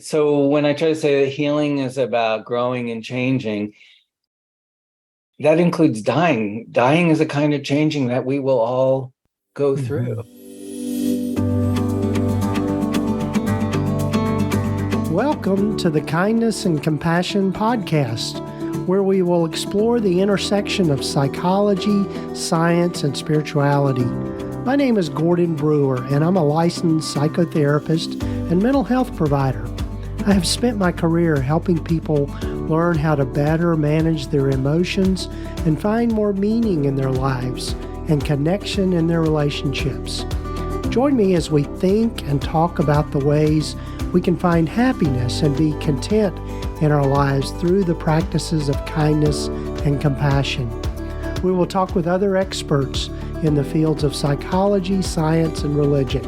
So when I try to say that healing is about growing and changing, that includes dying. Dying is a kind of changing that we will all go through. Welcome to the Kindness and Compassion podcast, where we will explore the intersection of psychology, science, and spirituality. My name is Gordon Brewer, and I'm a licensed psychotherapist and mental health provider. I have spent my career helping people learn how to better manage their emotions and find more meaning in their lives and connection in their relationships. Join me as we think and talk about the ways we can find happiness and be content in our lives through the practices of kindness and compassion. We will talk with other experts in the fields of psychology, science, and religion.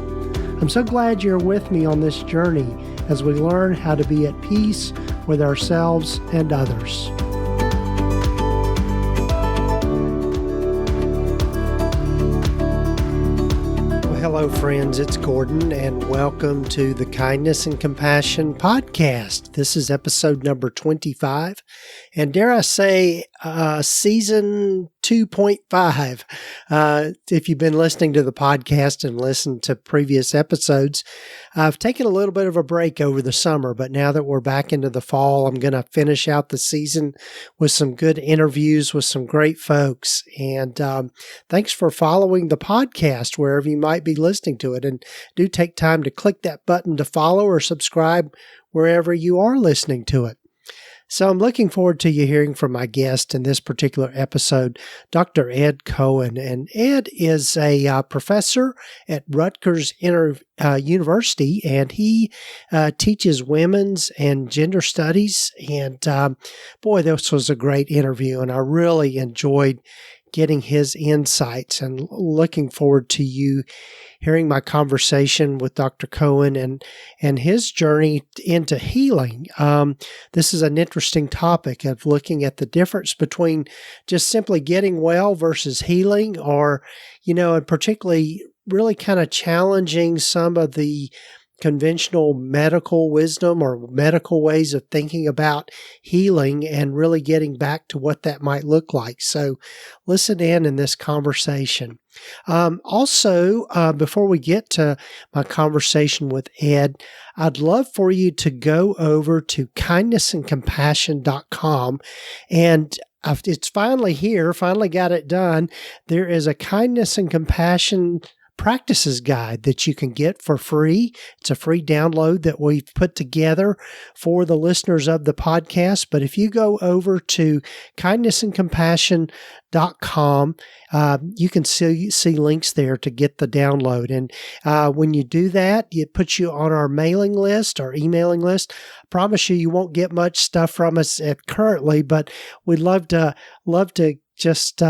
I'm so glad you're with me on this journey as we learn how to be at peace with ourselves and others. Hello, friends. It's Gordon, and welcome to the Kindness and Compassion podcast. This is episode number 25, and dare I say, season 2.5. If you've been listening to the podcast and listened to previous episodes, I've taken a little bit of a break over the summer, but now that we're back into the fall, I'm going to finish out the season with some good interviews with some great folks. And thanks for following the podcast wherever you might be listening to it. And do take time to click that button to follow or subscribe wherever you are listening to it. So I'm looking forward to you hearing from my guest in this particular episode, Dr. Ed Cohen. And Ed is a professor at Rutgers University, and he teaches women's and gender studies. And boy, this was a great interview, and I really enjoyed getting his insights, and looking forward to you hearing my conversation with Dr. Cohen and his journey into healing. This is an interesting topic of looking at the difference between just simply getting well versus healing, or, and particularly really kind of challenging some of the conventional medical wisdom or medical ways of thinking about healing and really getting back to what that might look like. So listen in this conversation. Also, before we get to my conversation with Ed, I'd love for you to go over to kindnessandcompassion.com, and it's finally here, finally got it done. There is a Kindness and Compassion practices guide that you can get for free. It's a free download that we've put together for the listeners of the podcast. But if you go over to kindnessandcompassion.com, you can see links there to get the download. And when you do that, it puts you on our mailing list, our emailing list. I promise you won't get much stuff from us currently, but we'd love to just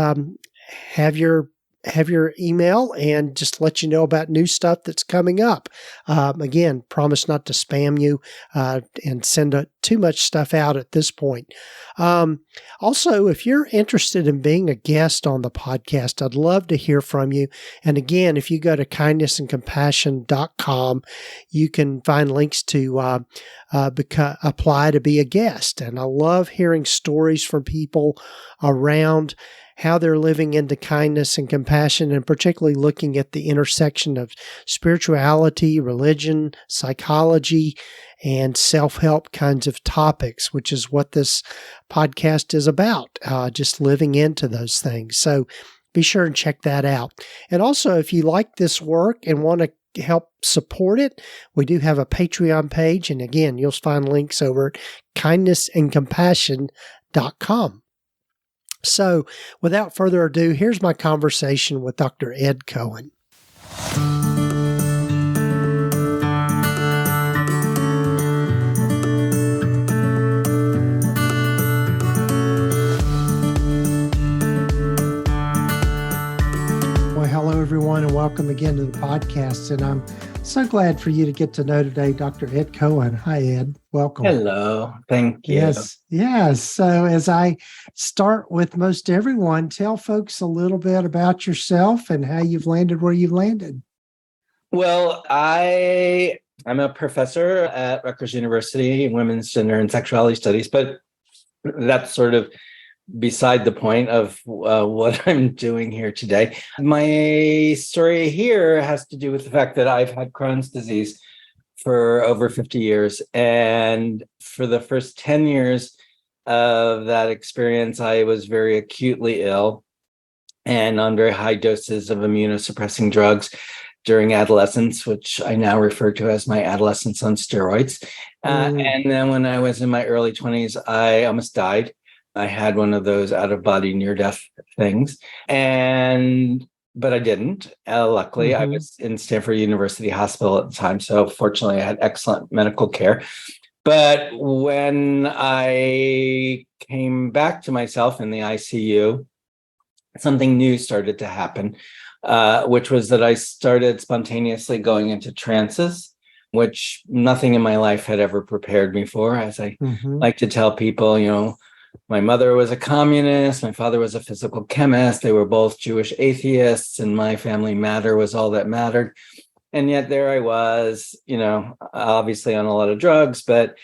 have your email and just let you know about new stuff that's coming up. Again, promise not to spam you and send too much stuff out at this point. Also, if you're interested in being a guest on the podcast, I'd love to hear from you. And again, if you go to kindnessandcompassion.com, you can find links to apply to be a guest. And I love hearing stories from people around how they're living into kindness and compassion, and particularly looking at the intersection of spirituality, religion, psychology, and self-help kinds of topics, which is what this podcast is about, just living into those things. So be sure and check that out. And also, if you like this work and want to help support it, we do have a Patreon page. And again, you'll find links over at kindnessandcompassion.com. So, without further ado, here's my conversation with Dr. Ed Cohen. Well, hello, everyone, and welcome again to the podcast. And I'm so glad for you to get to know today Dr. Ed Cohen. Hi, Ed. Welcome. Hello. Thank you. Yes. So as I start with most everyone, tell folks a little bit about yourself and how you've landed where you've landed. Well, I I'm a professor at Rutgers University in Women's Gender and Sexuality Studies, but that's sort of beside the point of what I'm doing here today. My story here has to do with the fact that I've had Crohn's disease for over 50 years. And for the first 10 years of that experience, I was very acutely ill and on very high doses of immunosuppressing drugs during adolescence, which I now refer to as my adolescence on steroids. And then when I was in my early 20s, I almost died. I had one of those out-of-body near-death things, but I didn't. Luckily, I was in Stanford University Hospital at the time, so fortunately, I had excellent medical care. But when I came back to myself in the ICU, something new started to happen, which was that I started spontaneously going into trances, which nothing in my life had ever prepared me for. As I like to tell people, my mother was a communist, my father was a physical chemist, they were both Jewish atheists, and my family matter was all that mattered. And yet there I was, obviously on a lot of drugs, but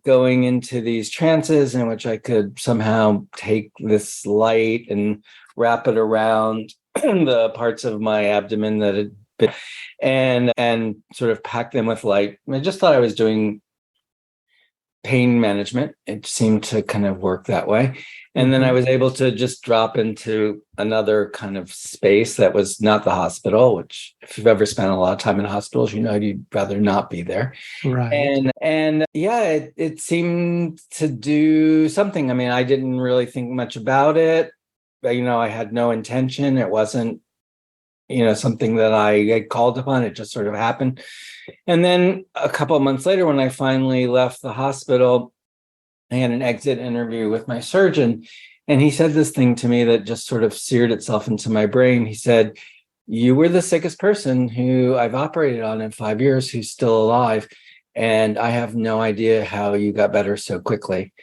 going into these trances in which I could somehow take this light and wrap it around the parts of my abdomen that had been, and sort of pack them with light. I just thought I was doing pain management. It seemed to kind of work that way. And then I was able to just drop into another kind of space that was not the hospital, which if you've ever spent a lot of time in hospitals, you'd rather not be there. Right. And yeah, it seemed to do something. I mean, I didn't really think much about it. But, I had no intention. It wasn't, something that I had called upon. It just sort of happened. And then a couple of months later, when I finally left the hospital, I had an exit interview with my surgeon. And he said this thing to me that just sort of seared itself into my brain. He said, "You were the sickest person who I've operated on in 5 years who's still alive. And I have no idea how you got better so quickly."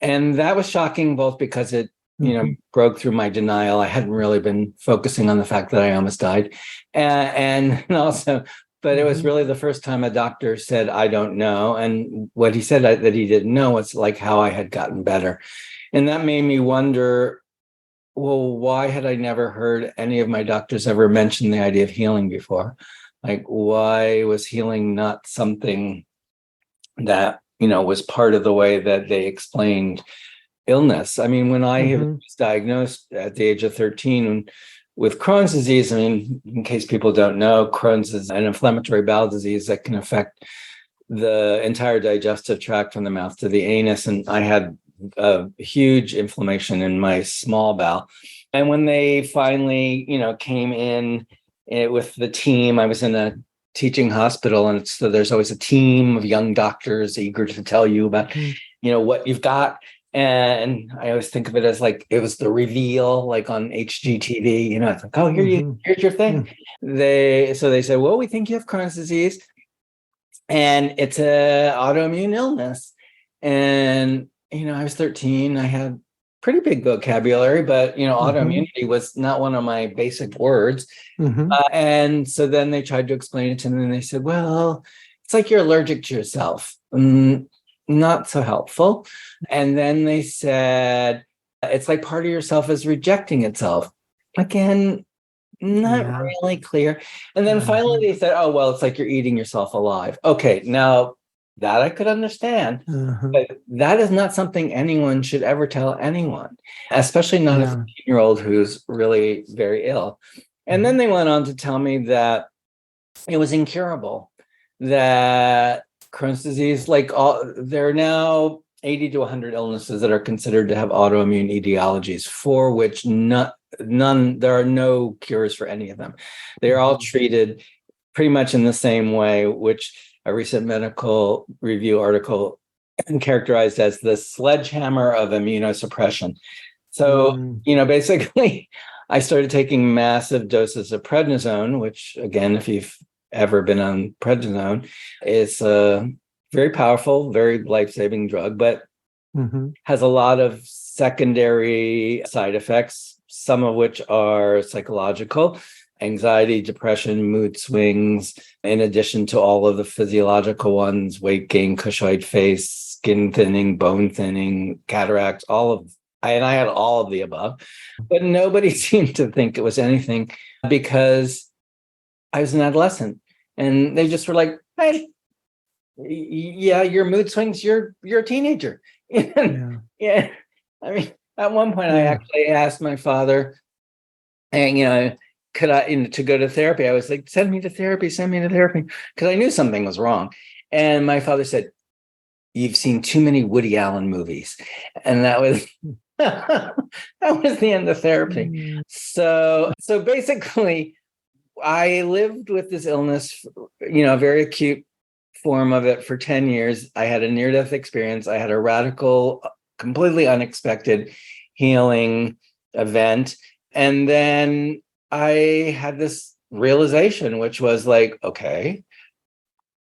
And that was shocking, both because it broke through my denial. I hadn't really been focusing on the fact that I almost died. And also, but it was really the first time a doctor said, "I don't know." And what he said that he didn't know was like how I had gotten better. And that made me wonder, well, why had I never heard any of my doctors ever mention the idea of healing before? Like, why was healing not something that, was part of the way that they explained illness? I mean, when I was diagnosed at the age of 13 with Crohn's disease, I mean, in case people don't know, Crohn's is an inflammatory bowel disease that can affect the entire digestive tract from the mouth to the anus. And I had a huge inflammation in my small bowel. And when they finally, came in with the team, I was in a teaching hospital, and so there's always a team of young doctors eager to tell you about, what you've got. And I always think of it as like it was the reveal, like on HGTV. It's like, "Oh, here's your thing." They said, "Well, we think you have Crohn's disease, and it's a autoimmune illness." And I was 13. I had pretty big vocabulary, but autoimmunity was not one of my basic words. And so then they tried to explain it to me, and they said, "Well, it's like you're allergic to yourself." Not so helpful. And then they said, "It's like part of yourself is rejecting itself." Again, not really clear. And then finally they said, "Oh, well, it's like you're eating yourself alive." Okay, now that I could understand, but that is not something anyone should ever tell anyone, especially not a 15-year-old who's really very ill. And then they went on to tell me that it was incurable, that Crohn's disease, there are now 80 to 100 illnesses that are considered to have autoimmune etiologies, for which none, there are no cures for any of them. They're all treated pretty much in the same way, which a recent medical review article characterized as the sledgehammer of immunosuppression. So, basically, I started taking massive doses of prednisone, which, again, if you've ever been on prednisone, is a very powerful, very life-saving drug, but has a lot of secondary side effects, some of which are psychological, anxiety, depression, mood swings, in addition to all of the physiological ones, weight gain, cushoid face, skin thinning, bone thinning, cataracts, and I had all of the above, but nobody seemed to think it was anything because I was an adolescent, and they just were like, "Hey, yeah, your mood swings. You're a teenager." Yeah. Yeah, I mean, at one point, I actually asked my father, and could I to go to therapy? I was like, "Send me to therapy, because I knew something was wrong." And my father said, "You've seen too many Woody Allen movies," and that was that was the end of therapy. So basically, I lived with this illness, a very acute form of it for 10 years. I had a near-death experience. I had a radical, completely unexpected healing event. And then I had this realization, which was like, okay,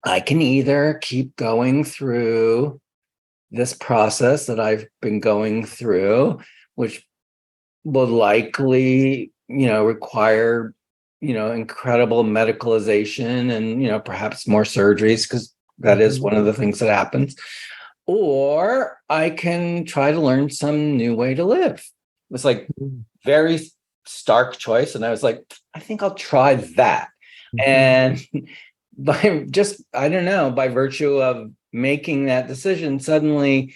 I can either keep going through this process that I've been going through, which will likely, require, incredible medicalization and, perhaps more surgeries, because that is one of the things that happens. Or I can try to learn some new way to live. It was like very stark choice. And I was like, I think I'll try that. And by virtue of making that decision, suddenly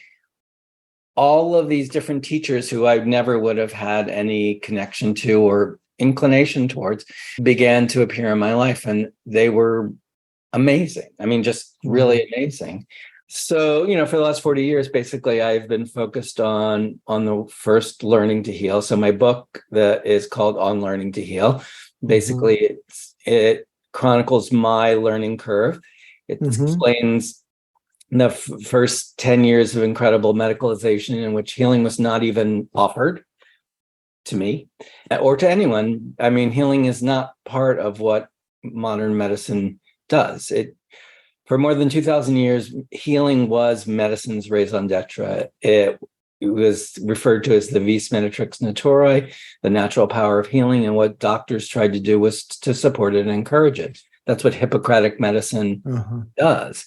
all of these different teachers who I never would have had any connection to or inclination towards began to appear in my life, and they were amazing. I mean, just really amazing. So, for the last 40 years, basically, I've been focused on the first learning to heal. So my book that is called On Learning to Heal, basically it chronicles my learning curve. It explains the first 10 years of incredible medicalization in which healing was not even offered to me or to anyone. I mean, healing is not part of what modern medicine does. For more than 2,000 years, healing was medicine's raison d'etre. It was referred to as the vis meditrix naturae, the natural power of healing. And what doctors tried to do was to support it and encourage it. That's what Hippocratic medicine does.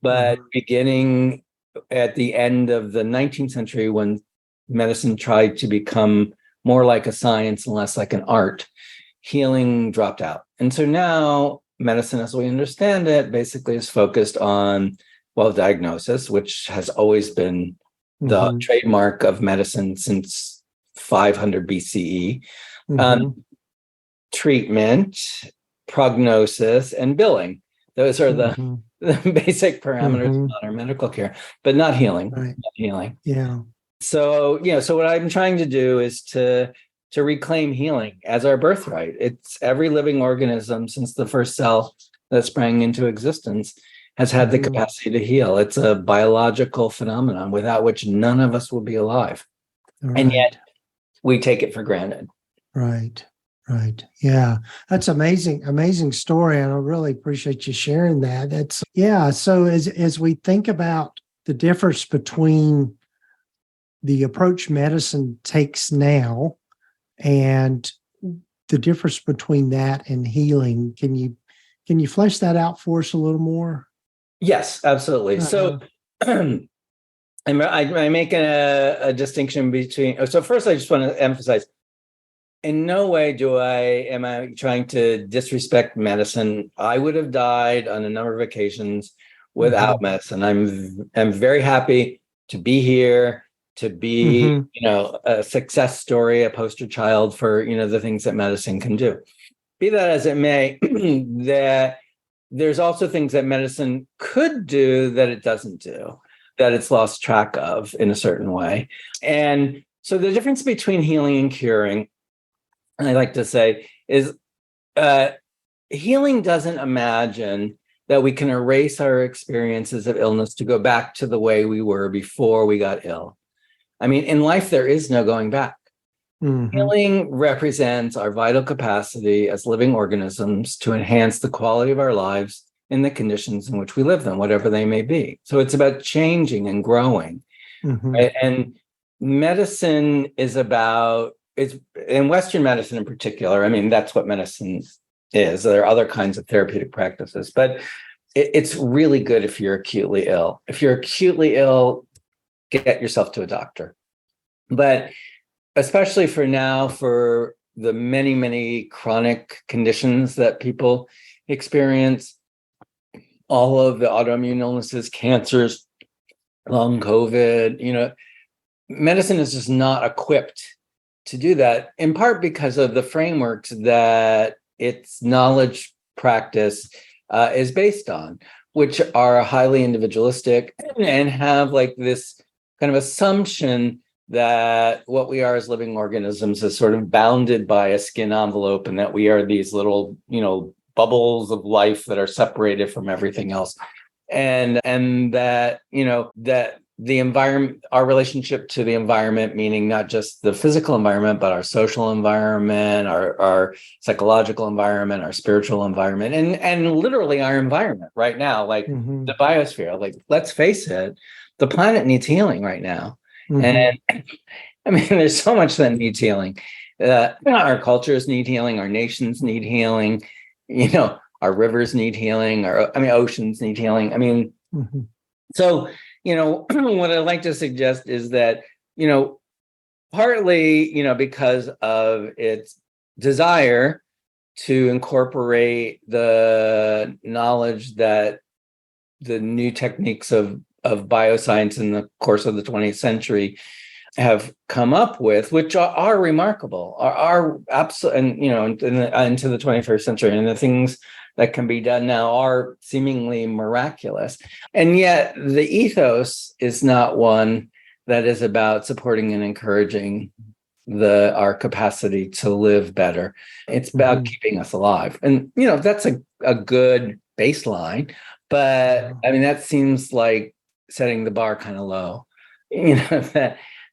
But beginning at the end of the 19th century, when medicine tried to become more like a science and less like an art, healing dropped out. And so now medicine, as we understand it, basically is focused on, diagnosis, which has always been the trademark of medicine since 500 BCE, treatment, prognosis, and billing. Those are the basic parameters of modern medical care, but not healing. Right. Not healing. Yeah. So what I'm trying to do is to reclaim healing as our birthright. It's every living organism since the first cell that sprang into existence has had the capacity to heal. It's a biological phenomenon without which none of us will be alive. Right. And yet we take it for granted. Right. Right. Yeah. That's amazing. Amazing story. And I really appreciate you sharing that. So as we think about the difference between the approach medicine takes now and the difference between that and healing, can you flesh that out for us a little more? Yes, absolutely. So I'm making a distinction between. So first, I just want to emphasize, in no way am I trying to disrespect medicine. I would have died on a number of occasions without medicine. I'm very happy to be here, to be, a success story, a poster child for, the things that medicine can do. Be that as it may, that there's also things that medicine could do that it doesn't do, that it's lost track of in a certain way. And so the difference between healing and curing, I like to say, is healing doesn't imagine that we can erase our experiences of illness to go back to the way we were before we got ill. I mean, in life, there is no going back. Healing represents our vital capacity as living organisms to enhance the quality of our lives in the conditions in which we live them, whatever they may be. So it's about changing and growing. Right? And medicine is about it's in Western medicine in particular. I mean, that's what medicine is. There are other kinds of therapeutic practices, but it's really good if you're acutely ill. If you're acutely ill, get yourself to a doctor. But especially for now, for the many, many chronic conditions that people experience, all of the autoimmune illnesses, cancers, long COVID, medicine is just not equipped to do that, in part because of the frameworks that its knowledge practice is based on, which are highly individualistic and have like this kind of assumption that what we are as living organisms is sort of bounded by a skin envelope, and that we are these little, bubbles of life that are separated from everything else. And that, that the environment, our relationship to the environment, meaning not just the physical environment, but our social environment, our psychological environment, our spiritual environment, and literally our environment right now, like the biosphere. Like, let's face it, the planet needs healing right now. And I mean, there's so much that needs healing. Our cultures need healing. Our nations need healing. Our rivers need healing. Oceans need healing. I mean, so, what I'd like to suggest is that, partly, because of its desire to incorporate the knowledge that the new techniques of bioscience in the course of the 20th century have come up with, which are remarkable, are absolute, and into the 21st century, and the things that can be done now are seemingly miraculous. And yet the ethos is not one that is about supporting and encouraging our capacity to live better. It's about keeping us alive. And, that's a good baseline, but I mean, that seems like setting the bar kind of low,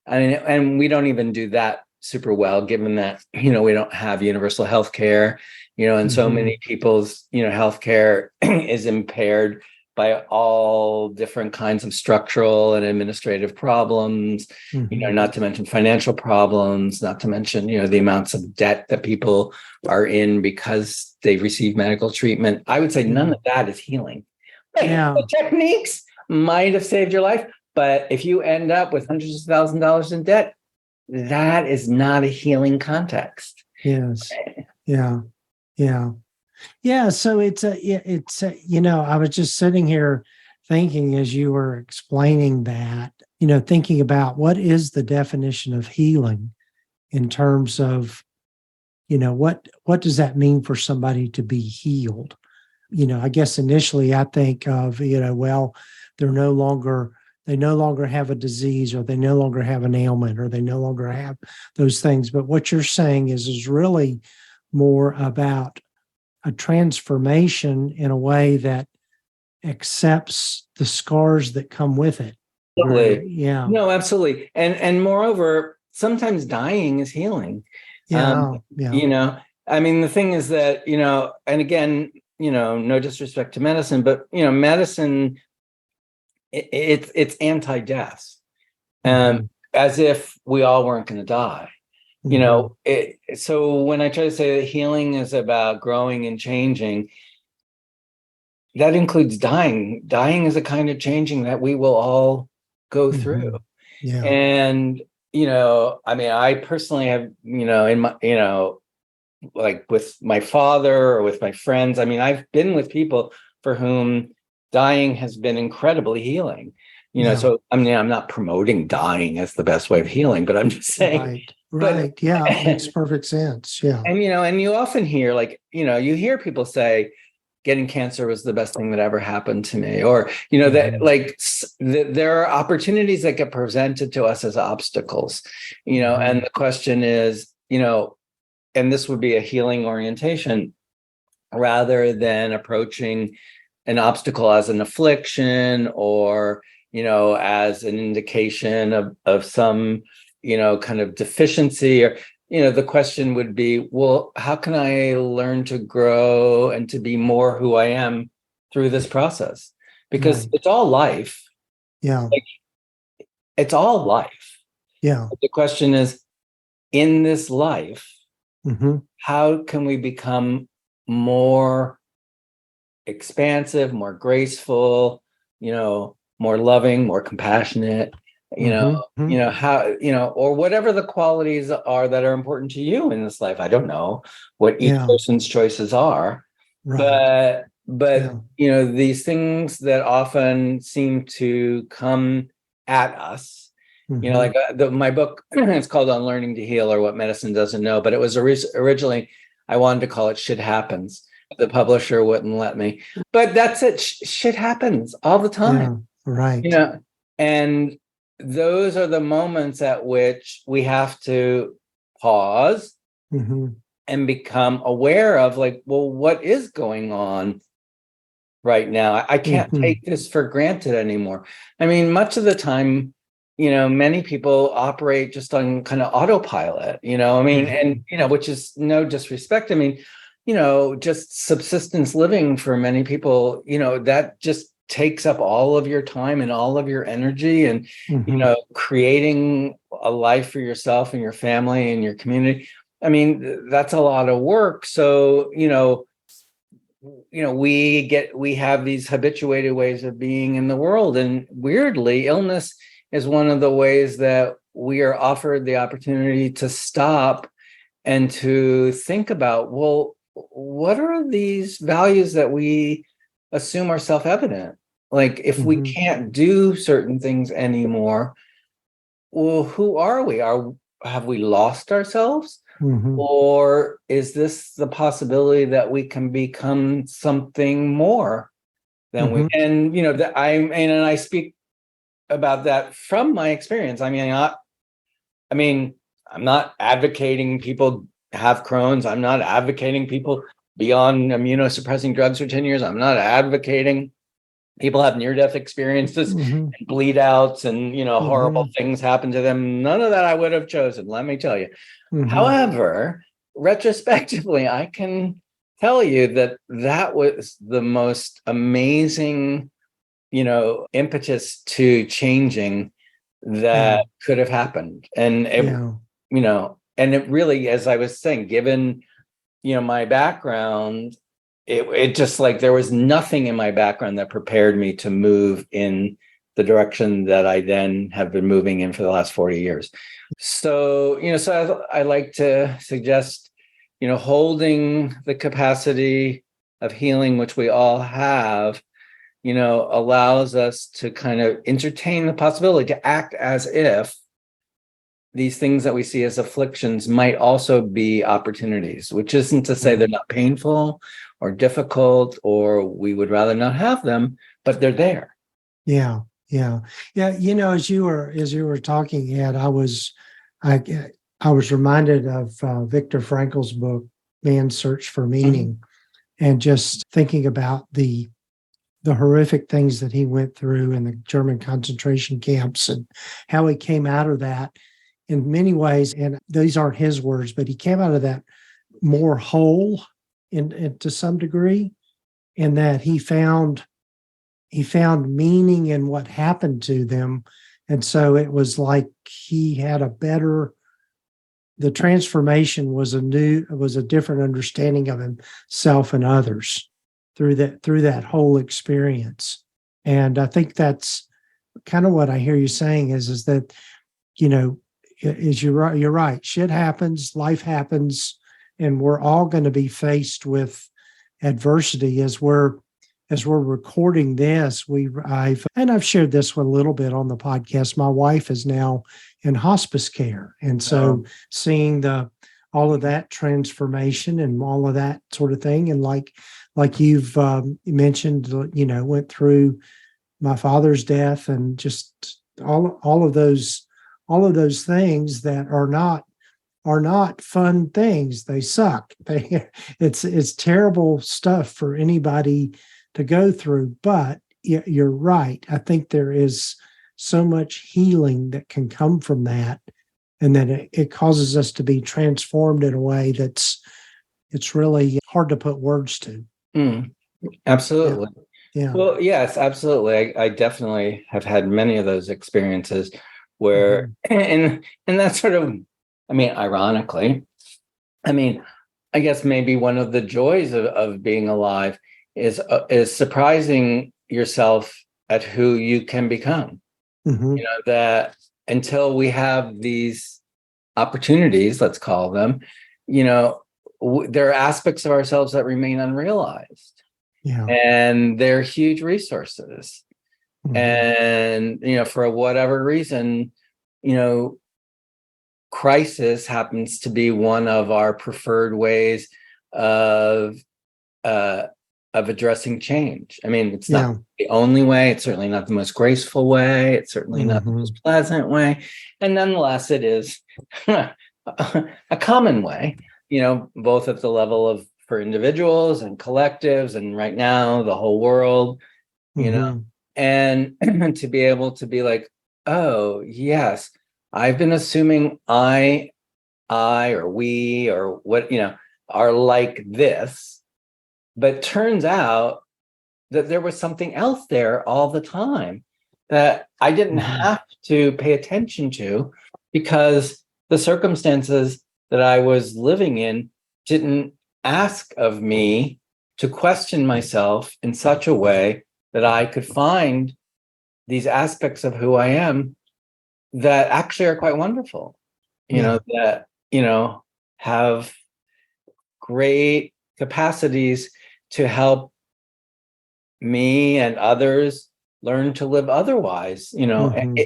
and we don't even do that super well, given that, we don't have universal health care, and so many people's, healthcare is impaired by all different kinds of structural and administrative problems, not to mention financial problems, not to mention, the amounts of debt that people are in because they receive medical treatment. I would say none of that is healing. The techniques might have saved your life, but if you end up with hundreds of $1,000s in debt, that is not a healing context. Yes. Yeah. So I was just sitting here thinking as you were explaining that, thinking about what is the definition of healing in terms of, what does that mean for somebody to be healed? I guess initially I think of, well, they no longer have a disease, or they no longer have an ailment, or they no longer have those things. But what you're saying is really more about a transformation in a way that accepts the scars that come with it. Absolutely. Yeah. No, absolutely. And moreover, sometimes dying is healing. Yeah. I mean, the thing is that, and again, no disrespect to medicine, but, medicine, it's anti-death, as if we all weren't going to die. So when I try to say that healing is about growing and changing, that includes dying. Dying is a kind of changing that we will all go through. Yeah. And, I personally have, in my, like with my father or with my friends, I've been with people for whom dying has been incredibly healing. So I'm not promoting dying as the best way of healing, but I'm just saying. Right. Yeah. It makes perfect sense. Yeah. And, and you often hear you hear people say getting cancer was the best thing that ever happened to me, or, that there are opportunities that get presented to us as obstacles, and the question is, and this would be a healing orientation rather than approaching an obstacle as an affliction or, as an indication of some, kind of deficiency, or, the question would be, well, how can I learn to grow and to be more who I am through this process? Because it's all life. Yeah. It's all life. Yeah. But the question is, in this life, how can we become more expansive, more graceful, more loving, more compassionate, how, or whatever the qualities are that are important to you in this life. I don't know what each person's choices are, but these things that often seem to come at us, like my book, it's called Unlearning to Heal, or What Medicine Doesn't Know, but it was originally, I wanted to call it Shit Happens. The publisher wouldn't let me, but that's it. Shit happens all the time. Right. And those are the moments at which we have to pause and become aware of, like, well, what is going on right now? I can't take this for granted anymore. I mean, much of the time, many people operate just on kind of autopilot, and, which is no disrespect. I mean, just subsistence living for many people, that just takes up all of your time and all of your energy, and, creating a life for yourself and your family and your community. I mean, that's a lot of work. So, we have these habituated ways of being in the world. And weirdly, illness is one of the ways that we are offered the opportunity to stop and to think about, well, what are these values that we assume are self-evident? Like, if we can't do certain things anymore, well, who are we? Have we lost ourselves? Or is this the possibility that we can become something more than we? And I speak about that from my experience. I mean, I'm not advocating people have Crohn's. I'm not advocating people be on immunosuppressing drugs for 10 years. I'm not advocating people have near-death experiences and bleed outs and, horrible things happen to them. None of that I would have chosen, let me tell you. However, retrospectively, I can tell you that was the most amazing, impetus to changing that could have happened. And and it really, as I was saying, given, my background, it just, like, there was nothing in my background that prepared me to move in the direction that I then have been moving in for the last 40 years. So, so I like to suggest, holding the capacity of healing, which we all have, allows us to kind of entertain the possibility to act as if these things that we see as afflictions might also be opportunities, which isn't to say they're not painful or difficult, or we would rather not have them, but they're there. Yeah. As you were talking, Ed, I was reminded of Viktor Frankl's book, Man's Search for Meaning, and just thinking about the horrific things that he went through in the German concentration camps and how he came out of that in many ways. And these aren't his words, but he came out of that more whole to some degree, in that he found meaning in what happened to them. And so it was like he had the transformation was a different understanding of himself and others through that whole experience. And I think that's kind of what I hear you saying is that, you're right. Shit happens, life happens, and we're all going to be faced with adversity as we're recording this. I've shared this one a little bit on the podcast. My wife is now in hospice care, and so seeing all of that transformation and all of that sort of thing, and like you've mentioned, went through my father's death, and just all of those things that are not fun things. They suck. It's terrible stuff for anybody to go through. But you're right. I think there is so much healing that can come from that, and that it causes us to be transformed in a way it's really hard to put words to. Absolutely. Yeah. Well, yes, absolutely. I definitely have had many of those experiences where, and that's sort of I mean, ironically, I mean, I guess maybe one of the joys of being alive is surprising yourself at who you can become. Mm-hmm. That until we have these opportunities, let's call them, there are aspects of ourselves that remain unrealized. Yeah. And they're huge resources. Mm-hmm. And, for whatever reason, crisis happens to be one of our preferred ways of addressing change. I mean, it's not the only way. It's certainly not the most graceful way. It's certainly not the most pleasant way. And nonetheless, it is a common way, both at the level of for individuals and collectives, and right now the whole world, and to be able to be like, oh yes, I've been assuming I or we or what, are like this, but turns out that there was something else there all the time that I didn't have to pay attention to, because the circumstances that I was living in didn't ask of me to question myself in such a way that I could find these aspects of who I am that actually are quite wonderful, that, have great capacities to help me and others learn to live otherwise, and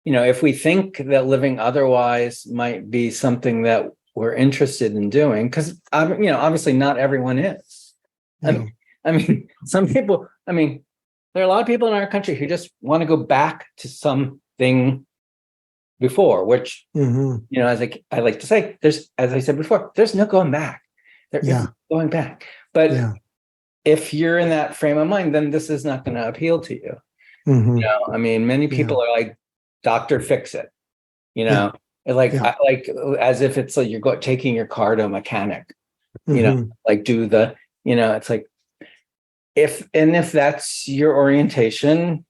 if we think that living otherwise might be something that we're interested in doing, because obviously not everyone is. I mean, some people, there are a lot of people in our country who just want to go back to something before, which, as I like to say, as I said before, there's no going back. There isn't going back. But if you're in that frame of mind, then this is not going to appeal to you. Many people are like, doctor, fix it. Like as if it's like you're taking your car to a mechanic. Like do the, it's like, if that's your orientation,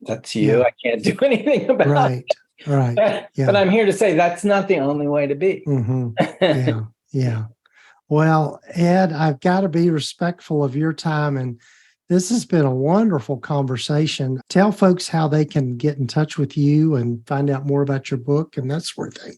that's you. I can't do anything about it. Right. But I'm here to say that's not the only way to be. Yeah. Well, Ed, I've got to be respectful of your time, and this has been a wonderful conversation. Tell folks how they can get in touch with you and find out more about your book and that sort of thing.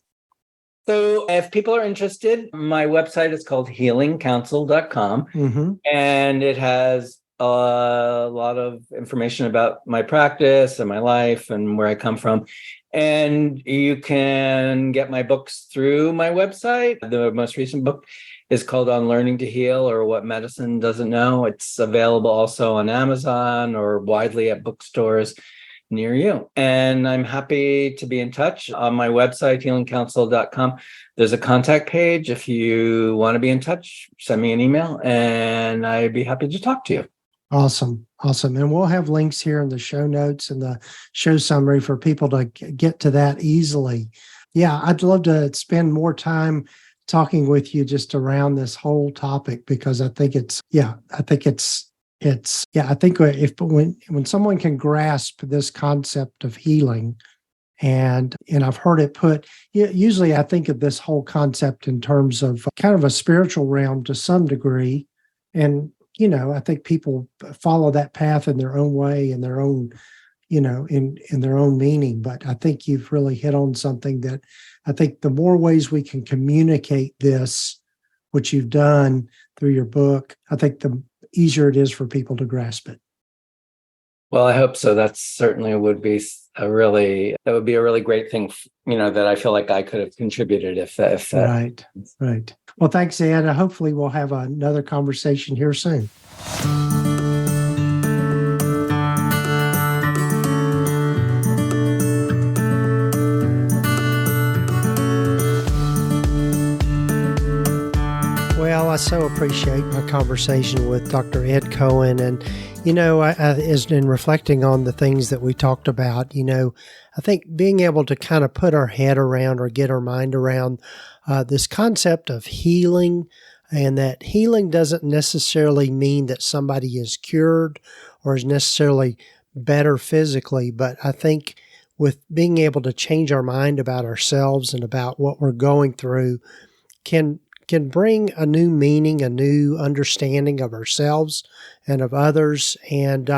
So if people are interested, my website is called healingcounsel.com, and it has a lot of information about my practice and my life and where I come from. And you can get my books through my website. The most recent book is called On Learning to Heal, or What Medicine Doesn't Know. It's available also on Amazon or widely at bookstores near you. And I'm happy to be in touch. On my website, healingcounsel.com, there's a contact page. If you want to be in touch, send me an email and I'd be happy to talk to you. Awesome. And we'll have links here in the show notes and the show summary for people to get to that easily. Yeah, I'd love to spend more time talking with you just around this whole topic, because I think when someone can grasp this concept of healing, and I've heard it put, usually I think of this whole concept in terms of kind of a spiritual realm to some degree. And, I think people follow that path in their own way, in their own, in their own meaning. But I think you've really hit on something that I think the more ways we can communicate this, which you've done through your book, I think the easier it is for people to grasp it. Well, I hope so. That certainly would be a really great thing, that I feel like I could have contributed if that. Right. Well, thanks, Ed. Hopefully we'll have another conversation here soon. Well, I so appreciate my conversation with Dr. Ed Cohen. And, as in reflecting on the things that we talked about, I think being able to kind of put our head around or get our mind around this concept of healing, and that healing doesn't necessarily mean that somebody is cured or is necessarily better physically, but I think with being able to change our mind about ourselves and about what we're going through can bring a new meaning, a new understanding of ourselves and of others, and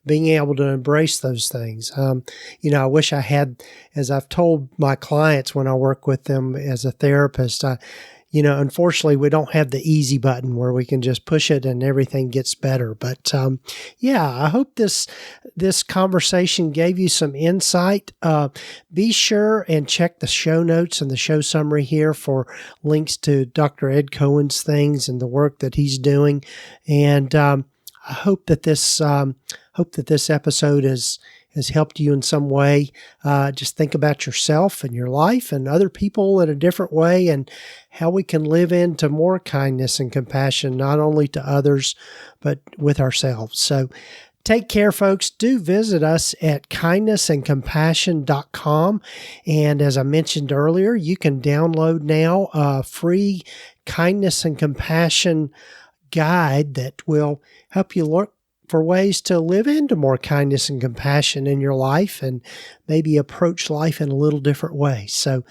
being able to embrace those things. I wish I had, as I've told my clients when I work with them as a therapist, unfortunately, we don't have the easy button where we can just push it and everything gets better. But I hope this conversation gave you some insight. Be sure and check the show notes and the show summary here for links to Dr. Ed Cohen's things and the work that he's doing. And I hope that this episode has helped you in some way. Just think about yourself and your life and other people in a different way, and how we can live into more kindness and compassion, not only to others, but with ourselves. So take care, folks. Do visit us at kindnessandcompassion.com. And as I mentioned earlier, you can download now a free kindness and compassion guide that will help you look for ways to live into more kindness and compassion in your life and maybe approach life in a little different way. So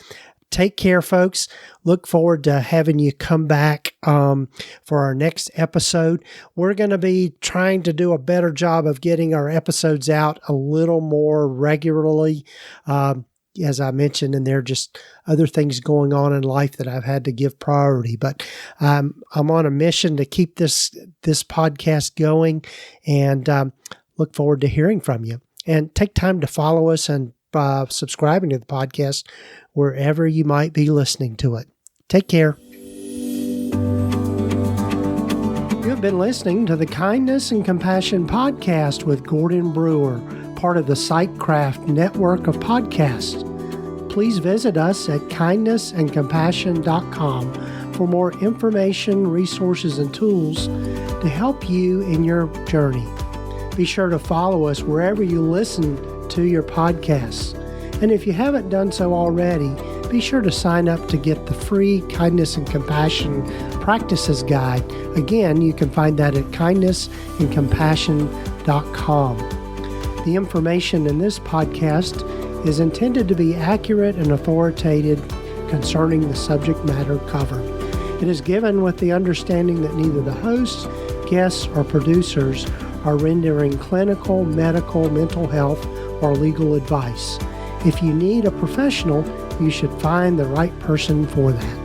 take care, folks. Look forward to having you come back for our next episode. We're going to be trying to do a better job of getting our episodes out a little more regularly. As I mentioned, and there are just other things going on in life that I've had to give priority. But I'm on a mission to keep this podcast going, and look forward to hearing from you. And take time to follow us and subscribing to the podcast wherever you might be listening to it. Take care. You have been listening to the Kindness and Compassion Podcast with Gordon Brewer, part of the Sightcraft network of podcasts. Please visit us at kindnessandcompassion.com for more information, resources, and tools to help you in your journey. Be sure to follow us wherever you listen to your podcasts. And if you haven't done so already, be sure to sign up to get the free Kindness and Compassion Practices Guide. Again, you can find that at kindnessandcompassion.com. The information in this podcast is intended to be accurate and authoritative concerning the subject matter covered. It is given with the understanding that neither the hosts, guests, or producers are rendering clinical, medical, mental health, or legal advice. If you need a professional, you should find the right person for that.